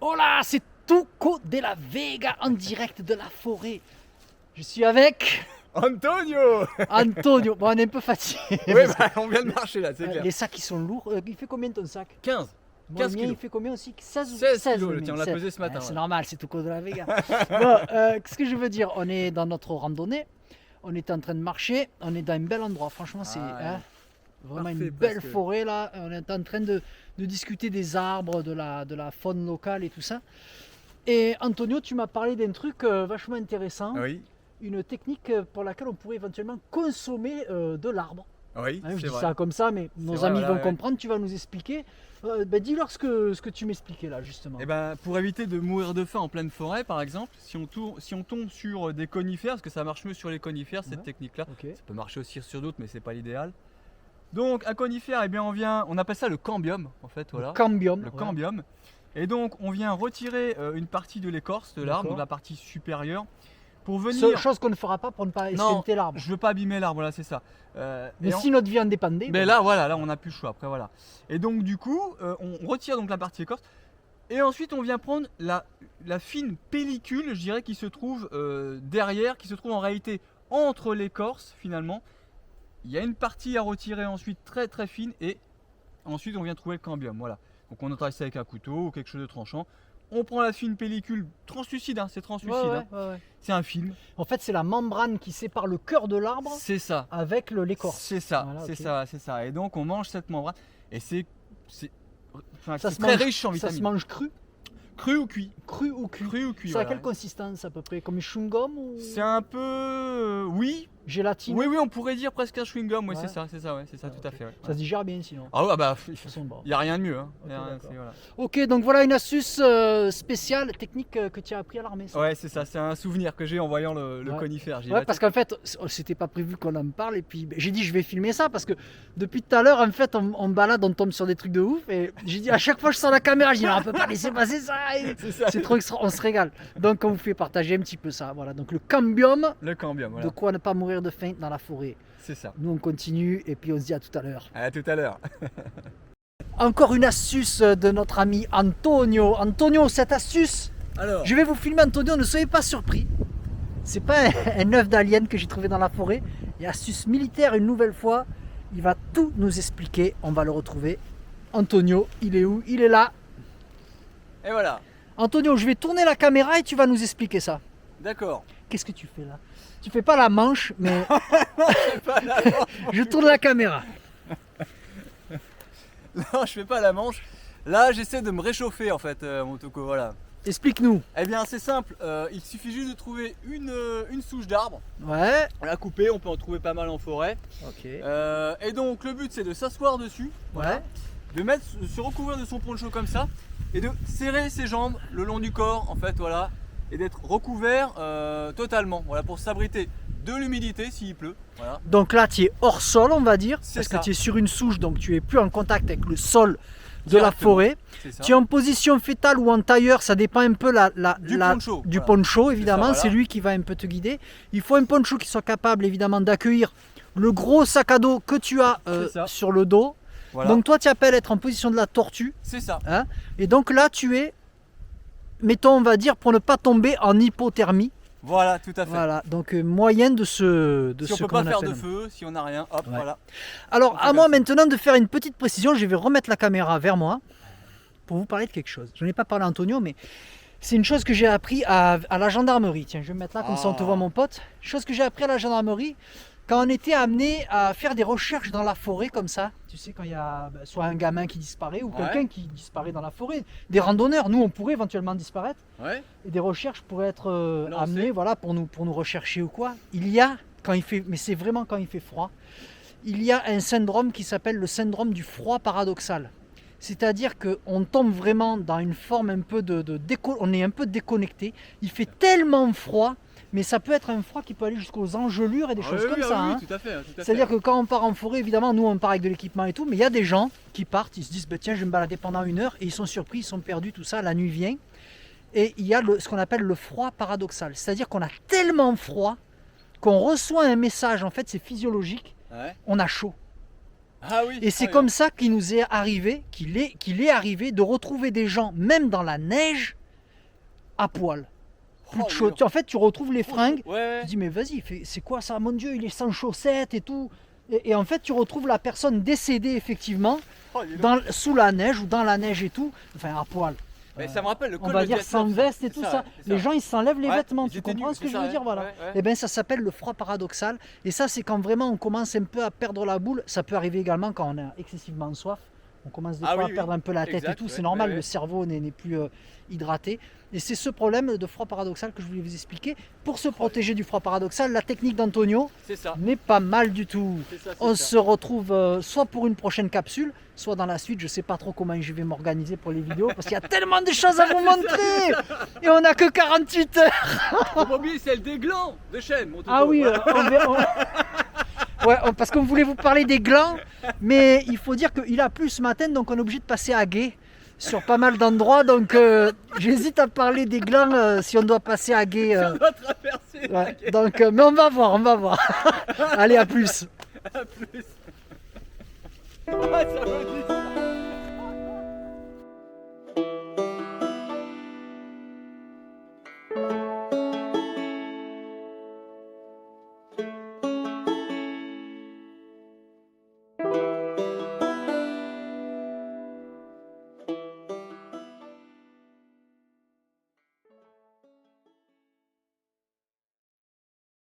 Hola, c'est Tuco de la Vega en direct de la forêt. Je suis avec Antonio. Antonio. Bon, on est un peu fatigué. Oui, bah, on vient de marcher là, c'est clair. Les sacs ils sont lourds. Il fait combien ton sac? 15. Bon, 15 le mien, kilos. il fait combien aussi? 16 ou 16 16 kilos, le le mien, tien, on l'a 16. pesé ce matin. C'est Ouais. normal, c'est Tuco de la Vega. Bon, qu'est-ce que je veux dire? On est dans notre randonnée. On est en train de marcher. On est dans un bel endroit. Franchement, c'est Ah, ouais. vraiment Parfait, une belle parce que- forêt là. On est en train de discuter des arbres, de la faune locale et tout ça. Et Antonio, tu m'as parlé d'un truc vachement intéressant. Oui, Une technique pour laquelle on pourrait éventuellement consommer de l'arbre. oui, Hein, je c'est dis vrai. ça comme ça, mais nos vrai, amis voilà, vont ouais. comprendre, tu vas nous expliquer. Dis-leur ce que tu m'expliquais là, justement. Et ben, pour éviter de mourir de faim en pleine forêt, par exemple, si on tombe sur des conifères, parce que ça marche mieux sur les conifères, cette Ouais. technique-là. Ok. Ça peut marcher aussi sur d'autres, mais c'est pas l'idéal. Donc, un conifère, eh bien, on appelle ça le cambium, en fait, voilà. Le cambium. Le ouais. cambium. Et donc, on vient retirer une partie de l'écorce de l'arbre, D'accord. donc la partie supérieure, pour venir. Chose qu'on ne fera pas pour ne pas Non, esquinter l'arbre. je veux pas abîmer l'arbre, là, c'est ça. Mais Et si notre vie en dépendait. Mais bon. là, voilà, là, on n'a plus le choix. Après, voilà. Et donc, du coup, on retire donc la partie écorce. Et ensuite, on vient prendre la fine pellicule, je dirais, qui se trouve derrière, qui se trouve en réalité entre l'écorce, finalement. Il y a une partie à retirer ensuite très très fine et ensuite on vient trouver le cambium. Voilà. Donc on entaille ça avec un couteau ou quelque chose de tranchant. On prend la fine pellicule translucide, hein, c'est translucide. Ouais, hein. ouais. C'est un film. En fait, c'est la membrane qui sépare le cœur de l'arbre C'est ça. avec l'écorce. C'est ça. Voilà, c'est ok. ça. C'est ça. Et donc on mange cette membrane et enfin, Ça c'est se très mange- riche en Ça vitamines. se mange cru, Cru ou cuit. cru ou cuit. Cru ou cuit. C'est à voilà. quelle consistance à peu près? Comme un chewing-gum ou C'est un peu. Oui. gélatine? Oui, on pourrait dire presque un chewing-gum. Oui, Ouais. c'est ça, tout à ok. fait. Ouais. Ça se digère bien sinon. Ah ouais, bah, De toute façon, bon. il n'y a rien de mieux. Hein. Ok, Y a rien, d'accord. c'est- voilà. Ok, donc voilà une astuce spéciale, technique que tu as appris à l'armée. ça. Ouais, c'est ça, c'est un souvenir que j'ai en voyant le Ouais. conifère. J'y Ouais, vais parce qu'en fait, c'était pas prévu qu'on en parle. Et puis, j'ai dit, je vais filmer ça parce que depuis tout à l'heure, en fait, on balade, on tombe sur des trucs de ouf. Et j'ai dit, à chaque fois que je sors la caméra, je dis, non, on peut pas laisser passer ça. Et C'est ça. c'est trop extra, on se régale. Donc, on vous fait partager un petit peu ça. Voilà, donc le cambium, Le cambium, voilà. de quoi ne pas mourir de faim dans la forêt. C'est ça. Nous, on continue et puis on se dit à tout à l'heure. À tout à l'heure. Encore une astuce de notre ami Antonio. Antonio, cette astuce, Alors, je vais vous filmer Antonio, ne soyez pas surpris. C'est pas un œuf d'alien que j'ai trouvé dans la forêt. Et astuce militaire une nouvelle fois. Il va tout nous expliquer. On va le retrouver. Antonio, il est où? Il est là. et voilà. Antonio, je vais tourner la caméra et tu vas nous expliquer ça. D'accord. Qu'est-ce que tu fais là? Tu fais pas la manche, mais je tourne la caméra. Non, je fais pas la manche. Là, j'essaie de me réchauffer en fait, mon Toko. Voilà. Explique-nous. Eh bien, c'est simple. Il suffit juste de trouver une souche d'arbre. Ouais. La couper, on peut en trouver pas mal en forêt. Ok. Et donc, le but, c'est de s'asseoir dessus. Voilà. Ouais. De se recouvrir de son poncho comme ça et de serrer ses jambes le long du corps en fait, voilà, et d'être recouvert totalement, voilà, pour s'abriter de l'humidité s'il pleut, voilà. Donc là, tu es hors sol, on va dire, C'est parce ça. que tu es sur une souche, donc tu es plus en contact avec le sol de la Directement. forêt. C'est ça. Tu es en position fétale ou en tailleur, ça dépend un peu Du poncho, du voilà. poncho, évidemment. voilà. C'est lui qui va un peu te guider. Il faut un poncho qui soit capable, évidemment, d'accueillir le gros sac à dos que tu as C'est ça. sur le dos. Voilà. Donc toi, tu appelles être en position de la tortue. C'est ça. Hein, et donc là, tu es, mettons, on va dire, pour ne pas tomber en hypothermie. Voilà, tout à fait. Voilà, donc moyen de ce Si on peut pas faire de feu, si on n'a rien, hop, Ouais. voilà. Alors, On fait à moi comme ça. maintenant de faire une petite précision. Je vais remettre la caméra vers moi pour vous parler de quelque chose. Je n'en ai pas parlé à Antonio, mais c'est une chose que j'ai appris à la gendarmerie. Tiens, je vais me mettre là, comme ça on te Ah. voit, mon pote. Chose que j'ai appris à la gendarmerie quand on était amené à faire des recherches dans la forêt comme ça. Tu sais, quand il y a soit un gamin qui disparaît ou Ouais. quelqu'un qui disparaît dans la forêt. Des randonneurs, nous, on pourrait éventuellement disparaître. Ouais. Et des recherches pourraient être Lancées. amenées, voilà, pour nous rechercher ou quoi. Il y a, quand il fait, mais c'est vraiment quand il fait froid, il y a un syndrome qui s'appelle le syndrome du froid paradoxal. C'est-à-dire qu'on tombe vraiment dans une forme un peu on est un peu déconnecté. Il fait tellement froid, mais ça peut être un froid qui peut aller jusqu'aux engelures et des choses comme ça. hein. Tout à fait. Tout à fait. C'est-à-dire que quand on part en forêt, évidemment, nous on part avec de l'équipement et tout, mais il y a des gens qui partent, ils se disent, bah, tiens, je vais me balader pendant 1 heure, et ils sont surpris, ils sont perdus, tout ça, la nuit vient. Et il y a ce qu'on appelle le froid paradoxal. C'est-à-dire qu'on a tellement froid qu'on reçoit un message, en fait c'est physiologique, Ouais. on a chaud. Ah oui. Et c'est comme ça qu'il nous est arrivé, qu'il est arrivé de retrouver des gens, même dans la neige, à poil. Plus de chaussures. En fait, tu retrouves les fringues. Ouais. Tu dis, mais vas-y, c'est quoi ça? Mon Dieu, il est sans chaussettes et tout. Et en fait, tu retrouves la personne décédée, effectivement, sous la neige ou dans la neige et tout. Enfin, à poil. Mais ça me rappelle le On col va de dire sans Diatlov, veste et tout ça. Les gens, ils s'enlèvent les Ouais, vêtements. ils Tu étaient comprends nus, ce que c'est je veux ça, dire? ouais. Voilà. Ouais. Et bien, ça s'appelle le froid paradoxal. Et ça, c'est quand vraiment on commence un peu à perdre la boule. Ça peut arriver également quand on a excessivement soif. On commence des Ah fois oui, à perdre un peu la tête exact, et tout. ouais, C'est normal, ouais. le cerveau n'est plus hydraté. Et c'est ce problème de froid paradoxal que je voulais vous expliquer. Pour se protéger du froid paradoxal, la technique d'Antonio C'est ça. n'est pas mal du tout. C'est ça, c'est On ça. se retrouve soit pour une prochaine capsule, soit dans la suite. Je sais pas trop comment je vais m'organiser pour les vidéos parce qu'il y a tellement de choses à vous montrer et on n'a que 48 heures. Faut pas oublier celle des glands de chêne, mon Ah Toto. oui, ouais, parce qu'on voulait vous parler des glands, mais il faut dire qu'il a plu ce matin, donc on est obligé de passer à Gué sur pas mal d'endroits. Donc j'hésite à parler des glands si on doit passer à Gué. On doit traverser. Ouais, donc, mais on va voir. Allez, à plus. À plus. Ouais, ça va vite.